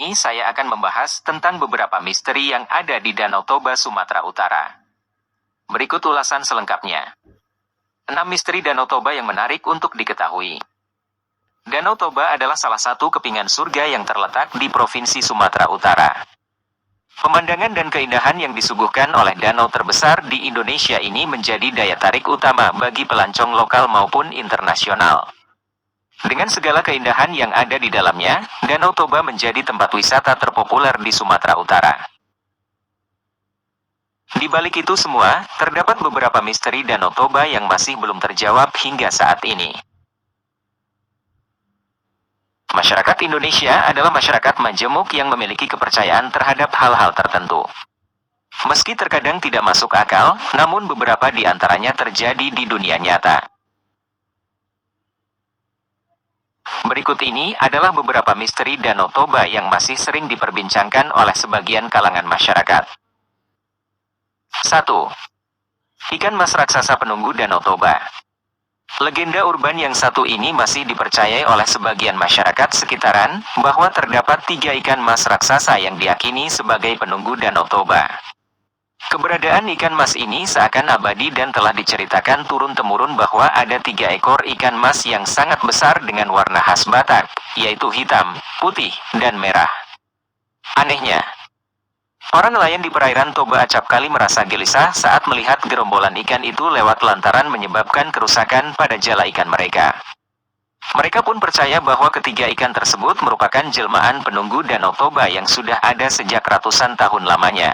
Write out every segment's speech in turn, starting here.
ini saya akan membahas tentang beberapa misteri yang ada di Danau Toba, Sumatera Utara. Berikut ulasan selengkapnya. 6 misteri Danau Toba yang menarik untuk diketahui. Danau Toba adalah salah satu kepingan surga yang terletak di Provinsi Sumatera Utara. Pemandangan dan keindahan yang disuguhkan oleh danau terbesar di Indonesia ini menjadi daya tarik utama bagi pelancong lokal maupun internasional. Dengan segala keindahan yang ada di dalamnya, Danau Toba menjadi tempat wisata terpopuler di Sumatera Utara. Di balik itu semua, terdapat beberapa misteri Danau Toba yang masih belum terjawab hingga saat ini. Masyarakat Indonesia adalah masyarakat majemuk yang memiliki kepercayaan terhadap hal-hal tertentu. Meski terkadang tidak masuk akal, namun beberapa di antaranya terjadi di dunia nyata. Berikut ini adalah beberapa misteri Danau Toba yang masih sering diperbincangkan oleh sebagian kalangan masyarakat. 1. Ikan mas raksasa penunggu Danau Toba. Legenda urban yang satu ini masih dipercayai oleh sebagian masyarakat sekitaran, bahwa terdapat 3 ikan mas raksasa yang diyakini sebagai penunggu Danau Toba. Keberadaan ikan mas ini seakan abadi dan telah diceritakan turun-temurun bahwa ada 3 ekor ikan mas yang sangat besar dengan warna khas Batak, yaitu hitam, putih, dan merah. Anehnya, para nelayan di perairan Toba acapkali merasa gelisah saat melihat gerombolan ikan itu lewat lantaran menyebabkan kerusakan pada jala ikan mereka. Mereka pun percaya bahwa ketiga ikan tersebut merupakan jelmaan penunggu Danau Toba yang sudah ada sejak ratusan tahun lamanya.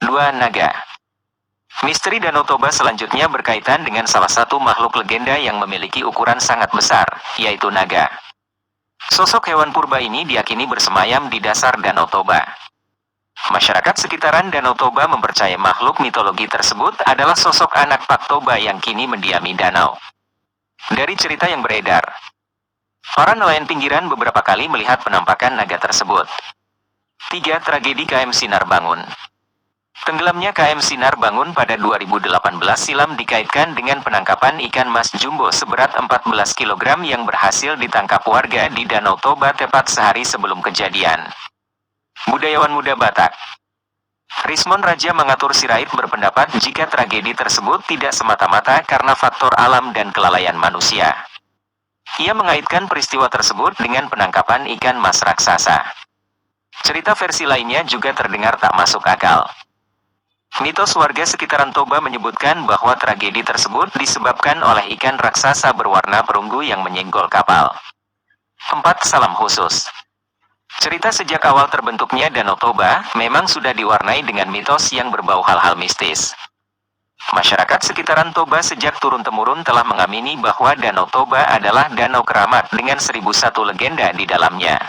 2. Naga. Misteri Danau Toba selanjutnya berkaitan dengan salah satu makhluk legenda yang memiliki ukuran sangat besar, yaitu naga. Sosok hewan purba ini diyakini bersemayam di dasar Danau Toba. Masyarakat sekitaran Danau Toba mempercayai makhluk mitologi tersebut adalah sosok anak Pak Toba yang kini mendiami danau. Dari cerita yang beredar, para nelayan pinggiran beberapa kali melihat penampakan naga tersebut. 3. Tragedi KM Sinar Bangun. Tenggelamnya KM Sinar Bangun pada 2018 silam dikaitkan dengan penangkapan ikan mas jumbo seberat 14 kg yang berhasil ditangkap warga di Danau Toba tepat sehari sebelum kejadian. Budayawan muda Batak Rismon Raja Mengatur Sirait berpendapat jika tragedi tersebut tidak semata-mata karena faktor alam dan kelalaian manusia. Ia mengaitkan peristiwa tersebut dengan penangkapan ikan mas raksasa. Cerita versi lainnya juga terdengar tak masuk akal. Mitos warga sekitaran Toba menyebutkan bahwa tragedi tersebut disebabkan oleh ikan raksasa berwarna perunggu yang menyenggol kapal. 4. Salam khusus. Cerita sejak awal terbentuknya Danau Toba memang sudah diwarnai dengan mitos yang berbau hal-hal mistis. Masyarakat sekitaran Toba sejak turun-temurun telah mengamini bahwa Danau Toba adalah danau keramat dengan 1001 legenda di dalamnya.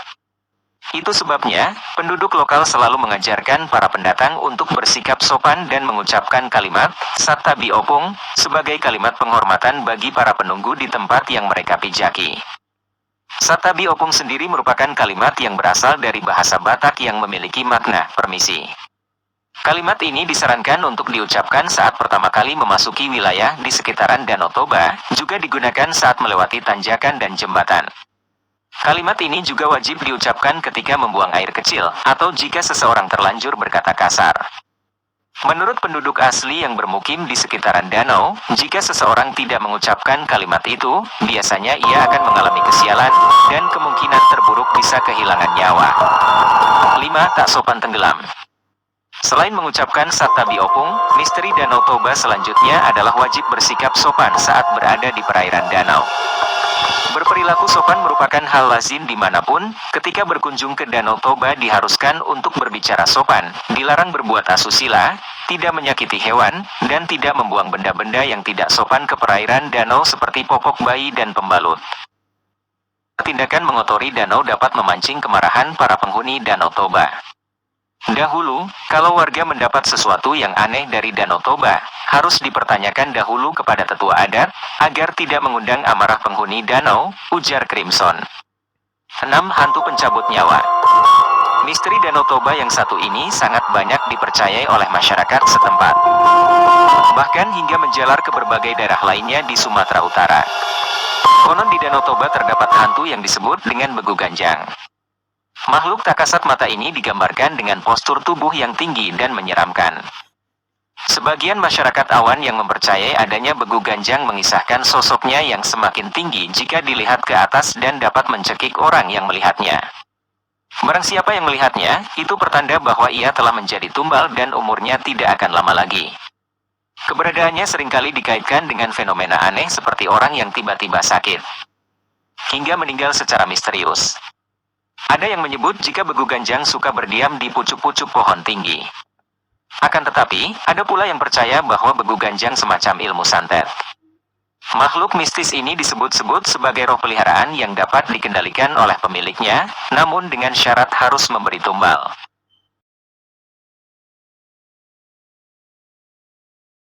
Itu sebabnya, penduduk lokal selalu mengajarkan para pendatang untuk bersikap sopan dan mengucapkan kalimat Sattabi Opung sebagai kalimat penghormatan bagi para penunggu di tempat yang mereka pijaki. Sattabi Opung sendiri merupakan kalimat yang berasal dari bahasa Batak yang memiliki makna permisi. Kalimat ini disarankan untuk diucapkan saat pertama kali memasuki wilayah di sekitaran Danau Toba, juga digunakan saat melewati tanjakan dan jembatan. Kalimat ini juga wajib diucapkan ketika membuang air kecil, atau jika seseorang terlanjur berkata kasar. Menurut penduduk asli yang bermukim di sekitaran danau, jika seseorang tidak mengucapkan kalimat itu, biasanya ia akan mengalami kesialan, dan kemungkinan terburuk bisa kehilangan nyawa. 5. Tak sopan tenggelam. Selain mengucapkan Sattabi Opung, misteri Danau Toba selanjutnya adalah wajib bersikap sopan saat berada di perairan danau. Berperilaku sopan merupakan hal lazim dimanapun. Ketika berkunjung ke Danau Toba diharuskan untuk berbicara sopan, dilarang berbuat asusila, tidak menyakiti hewan, dan tidak membuang benda-benda yang tidak sopan ke perairan danau seperti popok bayi dan pembalut. Tindakan mengotori danau dapat memancing kemarahan para penghuni Danau Toba. Dahulu, kalau warga mendapat sesuatu yang aneh dari Danau Toba, harus dipertanyakan dahulu kepada tetua adat, agar tidak mengundang amarah penghuni danau, ujar Crimson. 6. Hantu pencabut nyawa. Misteri Danau Toba yang satu ini sangat banyak dipercayai oleh masyarakat setempat. Bahkan hingga menjalar ke berbagai daerah lainnya di Sumatera Utara. Konon di Danau Toba terdapat hantu yang disebut dengan Begu Ganjang. Makhluk tak kasat mata ini digambarkan dengan postur tubuh yang tinggi dan menyeramkan. Sebagian masyarakat awan yang mempercayai adanya begu ganjang mengisahkan sosoknya yang semakin tinggi jika dilihat ke atas dan dapat mencekik orang yang melihatnya. Barang siapa yang melihatnya, itu pertanda bahwa ia telah menjadi tumbal dan umurnya tidak akan lama lagi. Keberadaannya seringkali dikaitkan dengan fenomena aneh seperti orang yang tiba-tiba sakit, hingga meninggal secara misterius. Ada yang menyebut jika begu ganjang suka berdiam di pucuk-pucuk pohon tinggi. Akan tetapi, ada pula yang percaya bahwa begu ganjang semacam ilmu santet. Makhluk mistis ini disebut-sebut sebagai roh peliharaan yang dapat dikendalikan oleh pemiliknya, namun dengan syarat harus memberi tumbal.